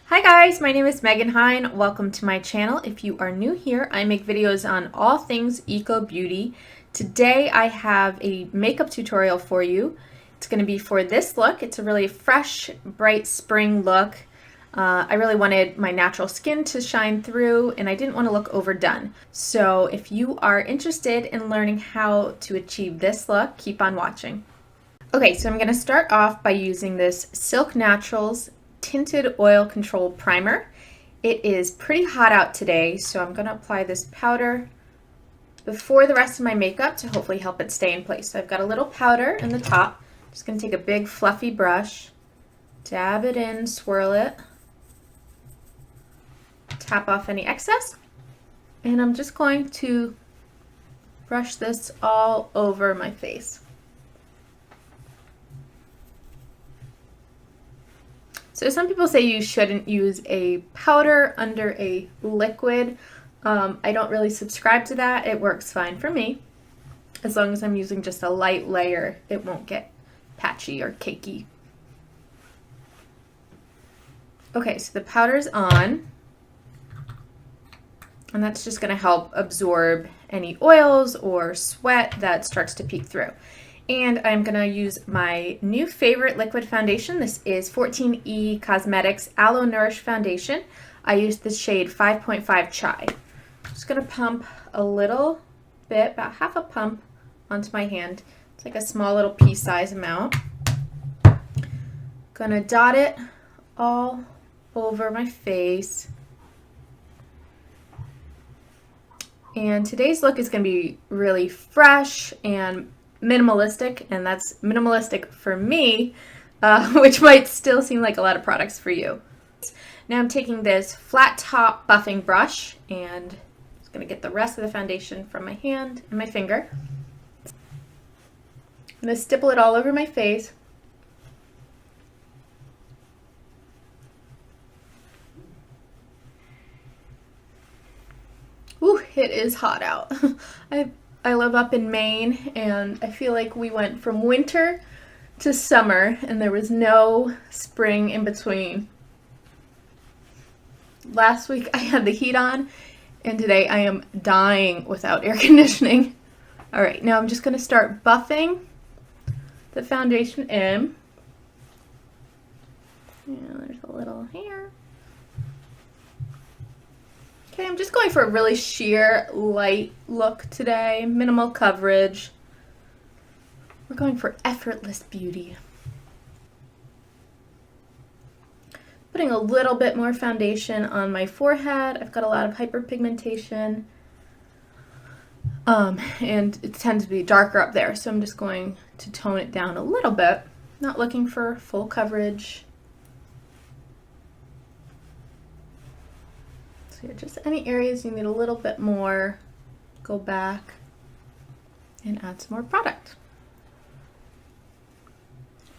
Hi guys, my name is Megan Hine. Welcome to my channel. If you are new here, I make videos on all things eco beauty. Today I have a makeup tutorial for you. It's going to be for this look. It's a really fresh, bright spring look. I really wanted my natural skin to shine through and I didn't want to look overdone. So if you are interested in learning how to achieve this look, keep on watching. Okay, so I'm going to start off by using this Silk Naturals Tinted Oil Control Primer. It is pretty hot out today, so I'm going to apply this powder before the rest of my makeup to hopefully help it stay in place. So I've got a little powder in the top. I'm just going to take a big fluffy brush, dab it in, swirl it, tap off any excess, and I'm just going to brush this all over my face. So some people say you shouldn't use a powder under a liquid. I don't really subscribe to that. It works fine for me. As long as I'm using just a light layer, it won't get patchy or cakey. Okay, so the powder's on. And that's just going to help absorb any oils or sweat that starts to peek through. And I'm going to use my new favorite liquid foundation. This is 14E Cosmetics Aloe Nourish Foundation. I used the shade 5.5 Chai. I'm just going to pump a little bit, about half a pump, onto my hand. It's like a small little pea-size amount. Going to dot it all over my face. And today's look is going to be really fresh and minimalistic, and that's minimalistic for me, which might still seem like a lot of products for you. Now I'm taking this flat top buffing brush and just going to get the rest of the foundation from my hand and my finger. I'm going to stipple it all over my face. Ooh, it is hot out. I live up in Maine, and I feel like we went from winter to summer, and there was no spring in between. Last week I had the heat on, and today I am dying without air conditioning. All right, now I'm just going to start buffing the foundation in. Yeah, there's a little here. Okay, I'm just going for a really sheer, light look today. Minimal coverage. We're going for effortless beauty. Putting a little bit more foundation on my forehead. I've got a lot of hyperpigmentation. And it tends to be darker up there, so I'm just going to tone it down a little bit. Not looking for full coverage. So just any areas you need a little bit more, go back and add some more product.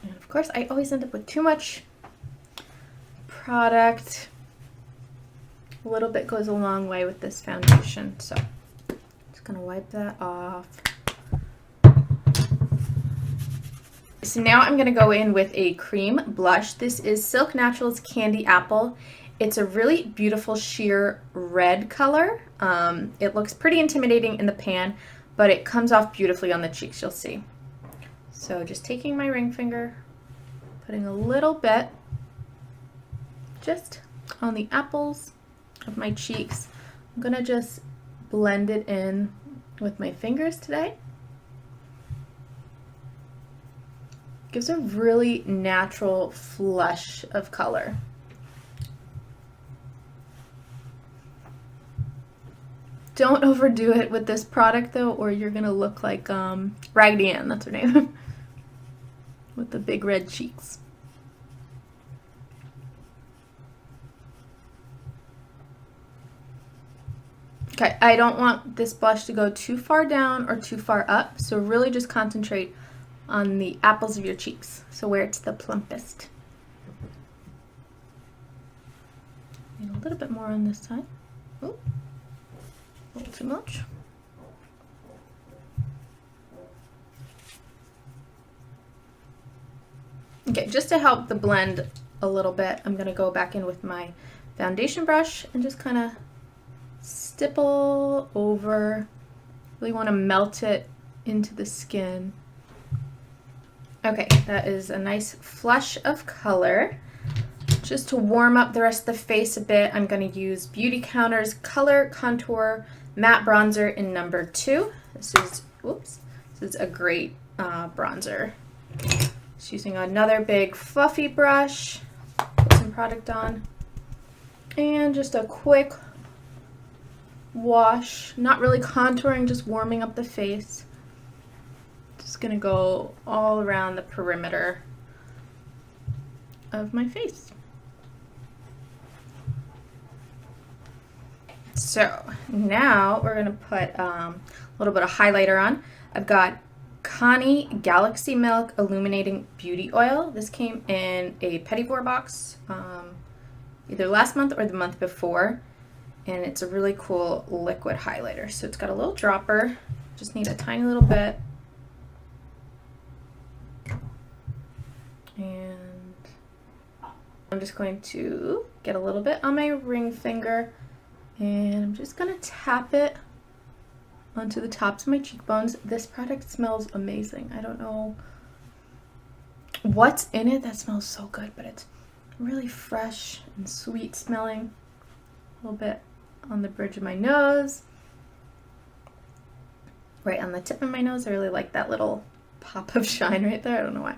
And of course, I always end up with too much product. A little bit goes a long way with this foundation, so just gonna wipe that off. So now I'm gonna go in with a cream blush. This is Silk Naturals Candy Apple. It's a really beautiful sheer red color. It looks pretty intimidating in the pan, but it comes off beautifully on the cheeks, you'll see. So just taking my ring finger, putting a little bit just on the apples of my cheeks. I'm gonna just blend it in with my fingers today. Gives a really natural flush of color. Don't overdo it with this product though, or you're gonna look like Raggedy Ann, that's her name, with the big red cheeks. Okay, I don't want this blush to go too far down or too far up, so really just concentrate on the apples of your cheeks, so where it's the plumpest. And a little bit more on this side. Ooh. A little too much. Okay, just to help the blend a little bit, I'm going to go back in with my foundation brush and just kind of stipple over. Really want to melt it into the skin. Okay, that is a nice flush of color. Just to warm up the rest of the face a bit, I'm going to use Beautycounter's Color Contour Matte Bronzer in number 2. This is a great bronzer. Just using another big fluffy brush, put some product on, and just a quick wash, not really contouring, just warming up the face. Just gonna go all around the perimeter of my face. So now we're gonna put a little bit of highlighter on. I've got Kani Galaxy Milk Illuminating Beauty Oil. This came in a Petit Four box either last month or the month before, and it's a really cool liquid highlighter. So it's got a little dropper, just need a tiny little bit, and I'm just going to get a little bit on my ring finger, and I'm just gonna tap it onto the tops of my cheekbones. This product smells amazing. I don't know what's in it that smells so good, but it's really fresh and sweet smelling. A little bit on the bridge of my nose, right on the tip of my nose. I really like that little pop of shine right there. I don't know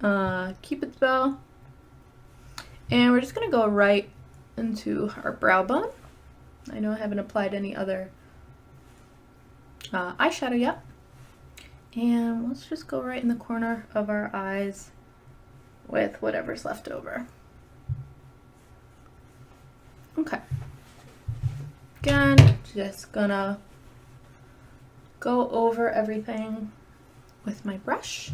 why. Cupid's bow. And we're just gonna go right into our brow bone. I know I haven't applied any other eyeshadow yet, and let's just go right in the corner of our eyes with whatever's left over. Okay, again, just gonna go over everything with my brush.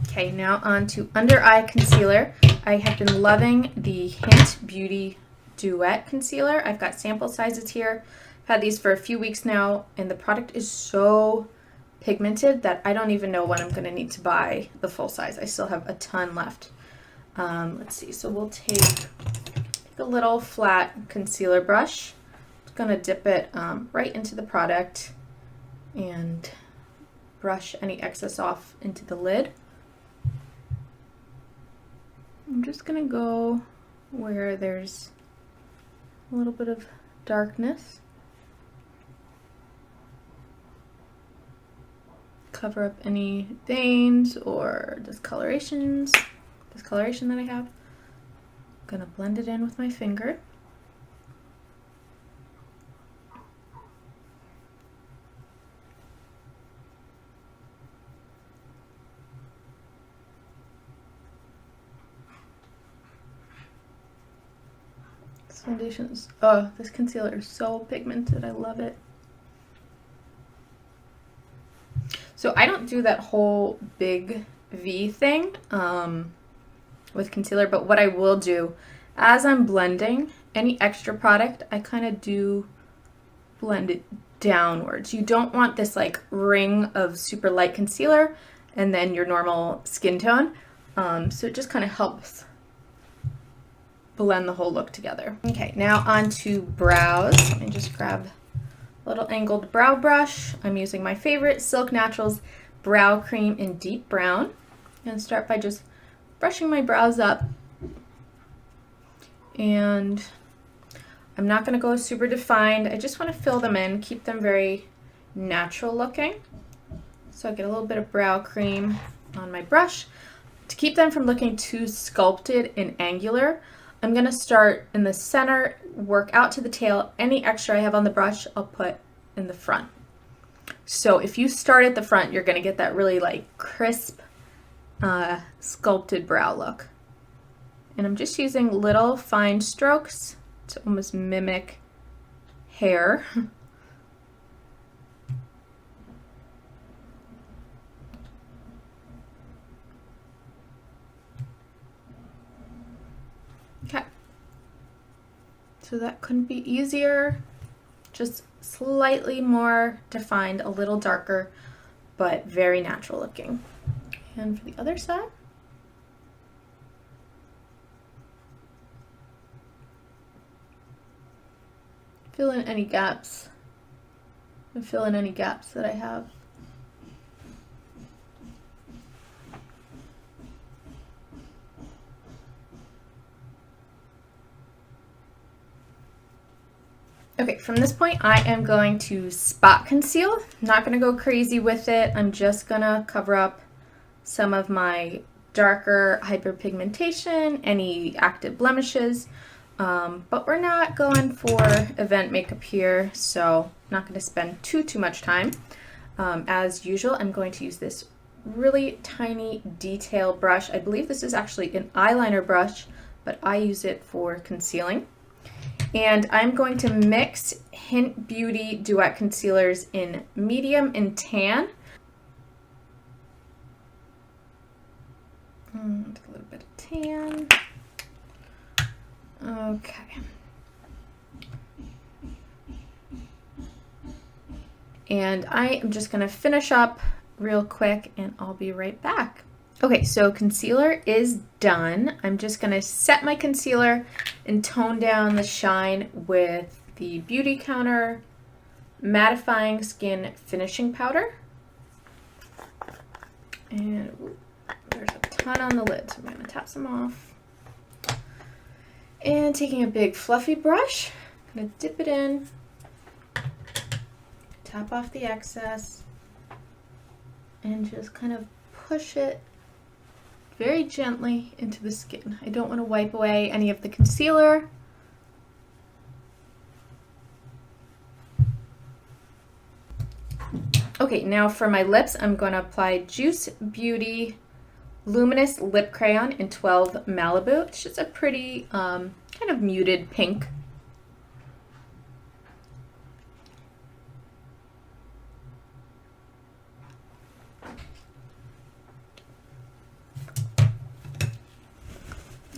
Okay, now on to under eye concealer. I have been loving the Hynt Beauty Duet concealer. I've got sample sizes here. Had these for a few weeks now, and the product is so pigmented that I don't even know when I'm going to need to buy the full size. I still have a ton left. Let's see, so we'll take a little flat concealer brush. Just going to dip it right into the product and brush any excess off into the lid. I'm just going to go where there's a little bit of darkness. Cover up any veins or discoloration that I have. I'm gonna blend it in with my finger. This foundation is, oh, this concealer is so pigmented. I love it. So I don't do that whole big V thing with concealer, but what I will do, as I'm blending any extra product, I kind of do blend it downwards. You don't want this like ring of super light concealer and then your normal skin tone. So it just kind of helps blend the whole look together. Okay, now on to brows. Let me just grab little angled brow brush. I'm using my favorite Silk Naturals brow cream in deep brown. I'm going to start by just brushing my brows up, and I'm not going to go super defined. I just want to fill them in, keep them very natural looking. So I get a little bit of brow cream on my brush to keep them from looking too sculpted and angular. I'm going to start in the center, work out to the tail. Any extra I have on the brush, I'll put in the front. So if you start at the front, you're going to get that really like crisp, sculpted brow look. And I'm just using little fine strokes to almost mimic hair. Okay, so that couldn't be easier, just slightly more defined, a little darker, but very natural looking. And for the other side, fill in any gaps and fill in any gaps that I have. Okay, from this point I am going to spot conceal. I'm not going to go crazy with it. I'm just going to cover up some of my darker hyperpigmentation, any active blemishes, but we're not going for event makeup here, so I'm not going to spend too much time. As usual, I'm going to use this really tiny detail brush. I believe this is actually an eyeliner brush, but I use it for concealing. And I'm going to mix Hynt Beauty Duet concealers in medium and tan. A little bit of tan. Okay. And I am just going to finish up real quick and I'll be right back. Okay, so concealer is done. I'm just going to set my concealer and tone down the shine with the Beautycounter Mattifying Skin Finishing Powder. And ooh, there's a ton on the lid, so I'm going to tap some off. And taking a big fluffy brush, I'm going to dip it in, tap off the excess, and just kind of push it very gently into the skin. I don't want to wipe away any of the concealer. Okay, now for my lips, I'm going to apply Juice Beauty Luminous Lip Crayon in 12 Malibu. It's just a pretty kind of muted pink.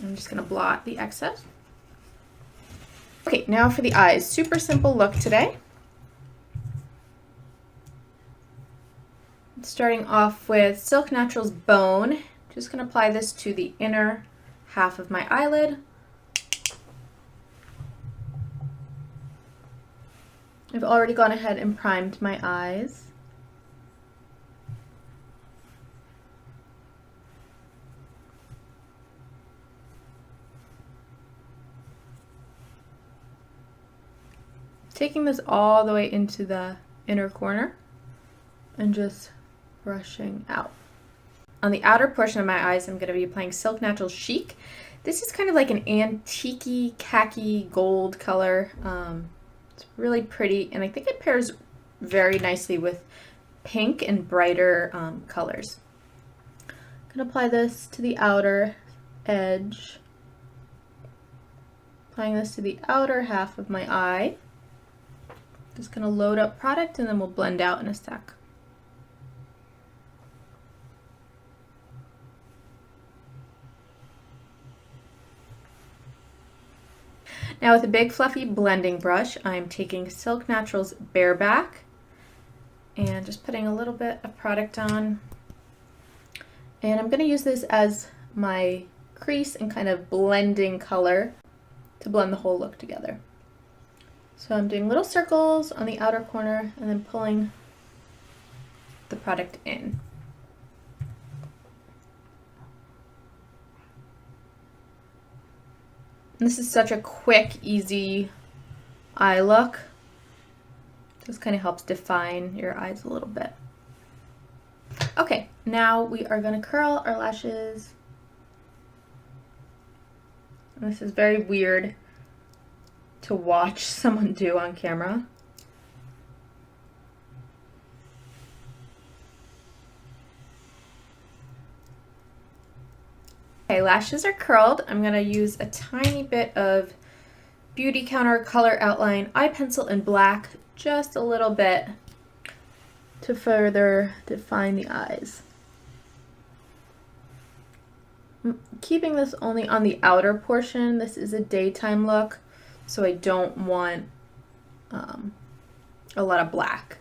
I'm just going to blot the excess. Okay, now for the eyes. Super simple look today. Starting off with Silk Naturals Bone. Just going to apply this to the inner half of my eyelid. I've already gone ahead and primed my eyes. Taking this all the way into the inner corner and just brushing out. On the outer portion of my eyes, I'm going to be applying Silk Naturals Chic. This is kind of like an antique khaki gold color. It's really pretty, and I think it pairs very nicely with pink and brighter colors. I'm going to apply this to the outer edge. Applying this to the outer half of my eye. Just going to load up product and then we'll blend out in a sec. Now with a big fluffy blending brush, I'm taking Silk Naturals Bareback and just putting a little bit of product on. And I'm going to use this as my crease and kind of blending color to blend the whole look together. So I'm doing little circles on the outer corner and then pulling the product in. And this is such a quick, easy eye look. Just kind of helps define your eyes a little bit. Okay, now we are going to curl our lashes. And this is very weird to watch someone do on camera. Okay, lashes are curled. I'm going to use a tiny bit of Beautycounter Color Outline Eye Pencil in black, just a little bit, to further define the eyes. I'm keeping this only on the outer portion. This is a daytime look, so I don't want a lot of black.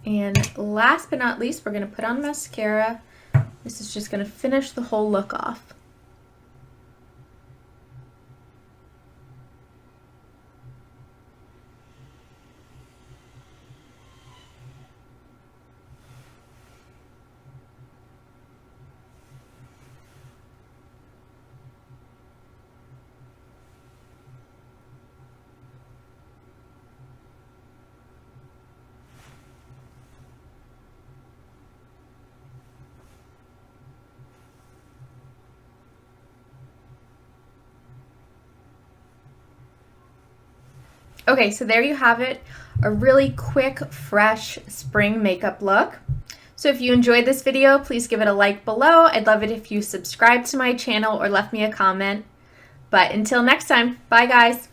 And last but not least, we're going to put on mascara. This is just going to finish the whole look off. Okay, so there you have it, a really quick, fresh spring makeup look. So if you enjoyed this video, please give it a like below. I'd love it if you subscribed to my channel or left me a comment. But until next time, bye guys.